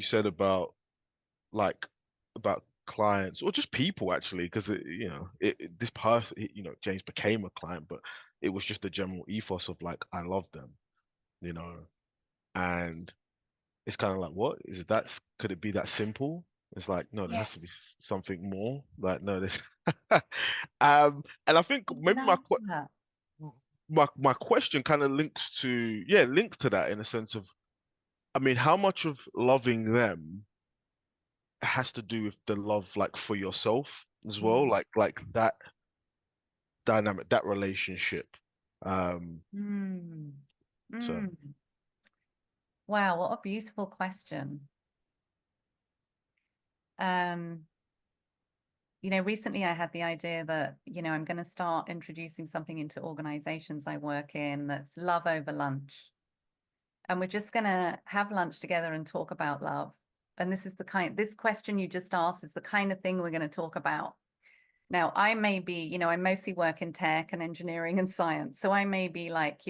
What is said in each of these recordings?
you said about like about clients or just people actually, because this person, James became a client, but it was just a general ethos of like I love them, you know, and it's kind of like what is it? That's could it be that simple? It's like no, there has to be Yes, something more. Like no, this, and I think I maybe love that. my question kind of links to that in a sense of I mean, how much of loving them has to do with the love like for yourself as well, Mm. like that dynamic, that relationship. Mm. So Mm. Wow, what a beautiful question. Um, recently I had the idea that, I'm going to start introducing something into organizations I work in that's love over lunch. And we're just going to have lunch together and talk about love. And this question you just asked is the kind of thing we're going to talk about. Now, I may be, I mostly work in tech and engineering and science. So I may be like,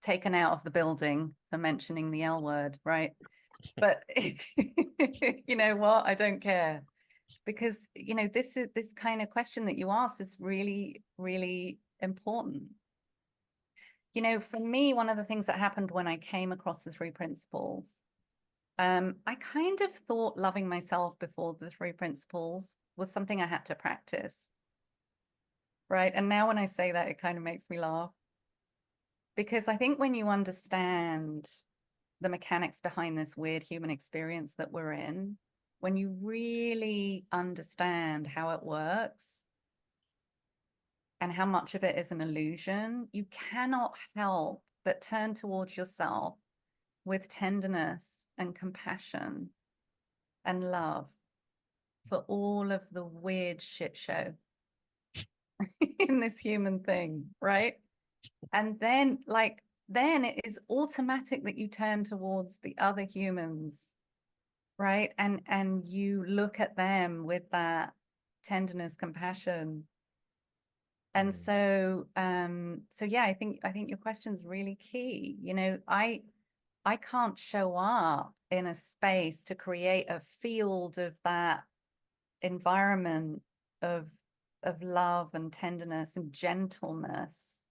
taken out of the building for mentioning the L word, right? But you know what? I don't care because, this kind of question that you asked is really, really important. For me, one of the things that happened when I came across the three principles, I kind of thought loving myself before the three principles was something I had to practice, right? And now when I say that, it kind of makes me laugh because I think when you understand the mechanics behind this weird human experience that we're in, when you really understand how it works and how much of it is an illusion, you cannot help but turn towards yourself with tenderness and compassion and love for all of the weird shit show in this human thing, right? And then it is automatic that you turn towards the other humans, right? And you look at them with that tenderness, compassion. And mm, so yeah, I think your question's really key. I can't show up in a space to create a field of that environment of of love and tenderness and gentleness,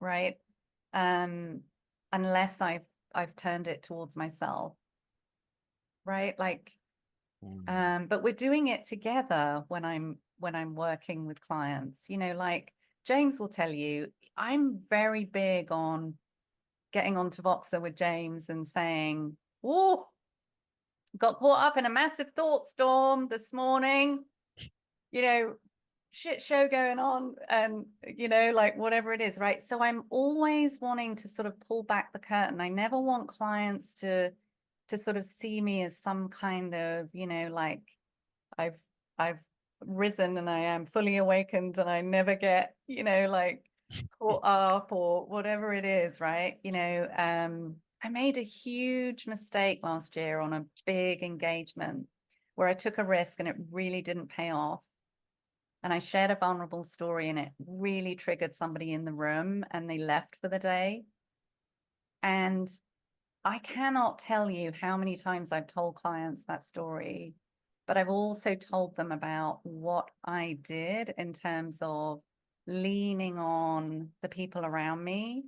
right? Um, unless I've turned it towards myself, right? mm, But we're doing it together when I'm working with clients. Like James will tell you, I'm very big on getting onto Voxer with James and saying, "Oh, got caught up in a massive thought storm this morning, you know, shit show going on, and like whatever it is, right?" So I'm always wanting to sort of pull back the curtain. I never want clients to sort of see me as some kind of, like I've I've risen and I am fully awakened and I never get, like caught up or whatever it is, right? I made a huge mistake last year on a big engagement where I took a risk and it really didn't pay off. And I shared a vulnerable story and it really triggered somebody in the room and they left for the day. And I cannot tell you how many times I've told clients that story, but I've also told them about what I did in terms of leaning on the people around me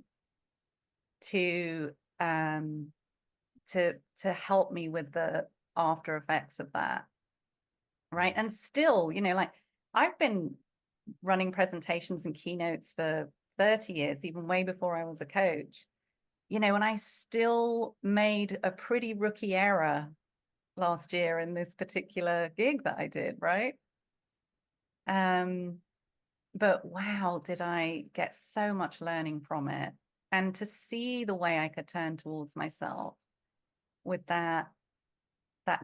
to um to help me with the after effects of that. Right. And still, like I've been running presentations and keynotes for 30 years, even way before I was a coach. And I still made a pretty rookie error last year in this particular gig that I did, right? Um, but wow, did I get so much learning from it. And to see the way I could turn towards myself with that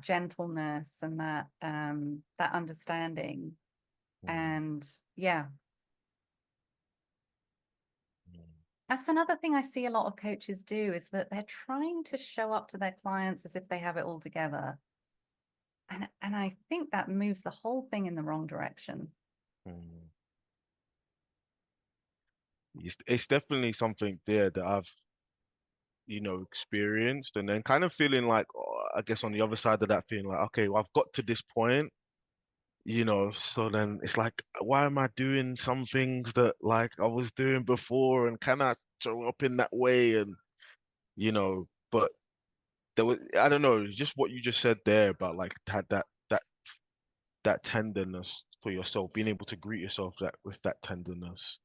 gentleness and that understanding. mm, And yeah, mm. that's another thing I see a lot of coaches do is that they're trying to show up to their clients as if they have it all together. And I think that moves the whole thing in the wrong direction. Mm. It's definitely something there that I've experienced, and then kind of feeling like, I guess on the other side of that, feeling like, okay, well, I've got to this point, so then it's like, why am I doing some things that like I was doing before, and can I show up in that way? And but there was, I don't know, just what you just said there about like had that tenderness for yourself, being able to greet yourself that with that tenderness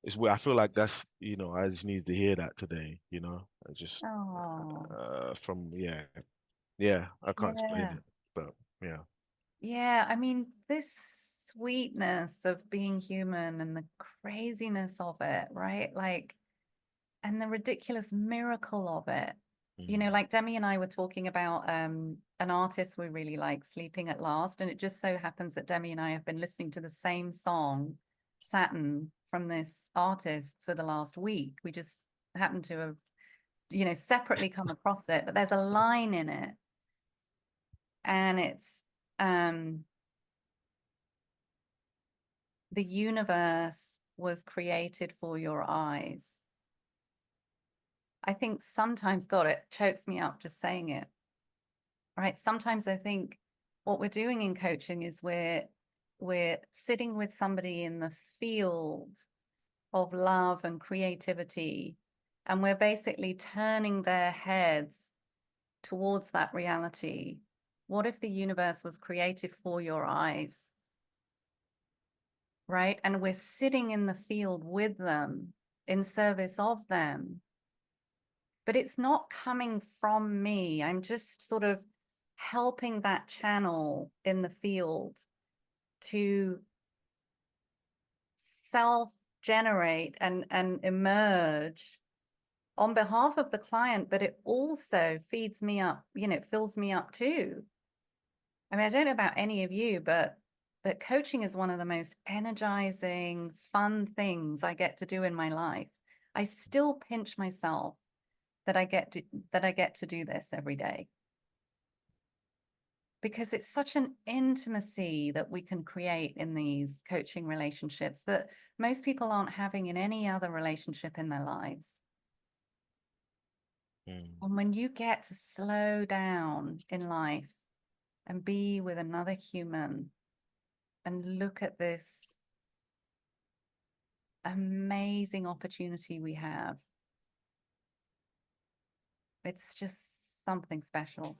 is where I feel like I just need to hear that today, I just Oh, from yeah, I can't explain yeah. it, but yeah. Yeah, I mean, this sweetness of being human and the craziness of it, right? Like, and the ridiculous miracle of it. Mm. Like Demi and I were talking about an artist we really like, Sleeping at Last, and it just so happens that Demi and I have been listening to the same song, Saturn, from this artist for the last week. We just happen to have, separately come across it, but there's a line in it, and it's um the universe was created for your eyes. I think sometimes, God, it chokes me up just saying it, right? Sometimes I think what we're doing in coaching is we're sitting with somebody in the field of love and creativity, and we're basically turning their heads towards that reality. What if the universe was created for your eyes, right? And we're sitting in the field with them, in service of them, but it's not coming from me. I'm just sort of helping that channel in the field to self-generate and emerge on behalf of the client, but it also feeds me up, it fills me up too. I mean, I don't know about any of you, but coaching is one of the most energizing, fun things I get to do in my life. I still pinch myself that I get to do this every day, because it's such an intimacy that we can create in these coaching relationships that most people aren't having in any other relationship in their lives. Mm. And when you get to slow down in life and be with another human and look at this amazing opportunity we have, it's just something special.